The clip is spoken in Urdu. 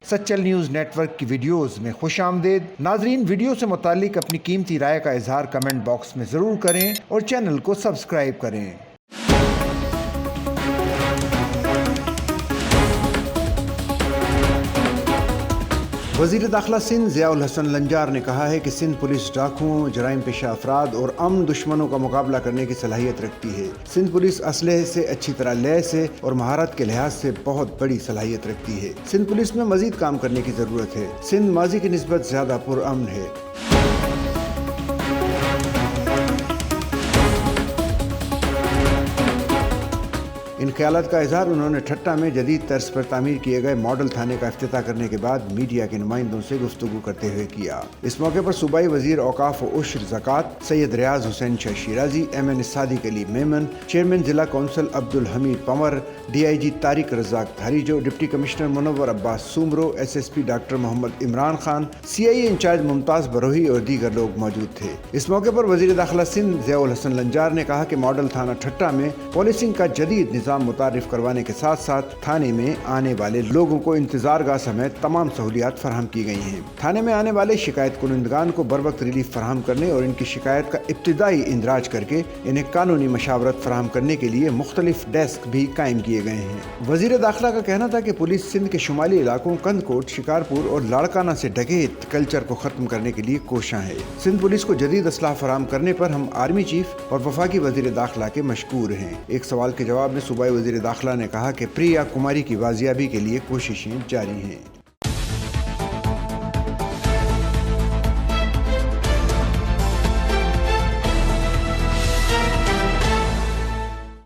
سچل نیوز نیٹ ورک کی ویڈیوز میں خوش آمدید۔ ناظرین، ویڈیو سے متعلق اپنی قیمتی رائے کا اظہار کمنٹ باکس میں ضرور کریں اور چینل کو سبسکرائب کریں۔ وزیر داخلہ سندھ ضیاء الحسن لنجار نے کہا ہے کہ سندھ پولیس ڈاکوؤں، جرائم پیشہ افراد اور امن دشمنوں کا مقابلہ کرنے کی صلاحیت رکھتی ہے۔ سندھ پولیس اسلحے سے اچھی طرح لیس ہے اور مہارت کے لحاظ سے بہت بڑی صلاحیت رکھتی ہے۔ سندھ پولیس میں مزید کام کرنے کی ضرورت ہے۔ سندھ ماضی کی نسبت زیادہ پرامن ہے۔ ان خیالات کا اظہار انہوں نے ٹھٹہ میں جدید طرز پر تعمیر کیے گئے ماڈل تھانے کا افتتاح کرنے کے بعد میڈیا کے نمائندوں سے گفتگو کرتے ہوئے کیا۔ اس موقع پر صوبائی وزیر اوقاف و عشر زکوٰۃ سید ریاض حسین شاہ شیرازی، MN صادق علی میمن، چیئرمین ضلع کونسل عبدالحمید پنور، DIG طارق رزاق دھاریجو، ڈپٹی کمشنر منور عباس سومرو، SSP ڈاکٹر محمد عمران خان، CIA انچارج ممتاز بروہی اور دیگر لوگ موجود تھے۔ اس موقع پر وزیر داخلہ سندھ ضیاء الحسن لنجار نے کہا کہ ماڈل تھانہ ٹھٹہ میں پولیسنگ کا جدید نظام متعارف کروانے کے ساتھ ساتھ تھانے میں آنے والے لوگوں کو انتظار گاہ سمیت تمام سہولیات فراہم کی گئی ہیں۔ تھانے میں آنے والے شکایت کنندگان کو بروقت ریلیف فراہم کرنے اور ان کی شکایت کا ابتدائی اندراج کر کے انہیں قانونی مشاورت فراہم کرنے کے لیے مختلف ڈیسک بھی قائم کیے گئے ہیں۔ وزیر داخلہ کا کہنا تھا کہ پولیس سندھ کے شمالی علاقوں کندکوٹ، شکارپور اور لاڑکانہ سے ڈکیت کلچر کو ختم کرنے کے لیے کوشاں ہے۔ سندھ پولیس کو جدید اسلحہ فراہم کرنے پر ہم آرمی چیف اور وفاقی وزیر داخلہ کے مشکور ہیں۔ ایک سوال کے جواب میں صوبائی وزیر داخلہ نے کہا کہ پریا کماری کی بازیابی کے لیے کوششیں جاری ہیں۔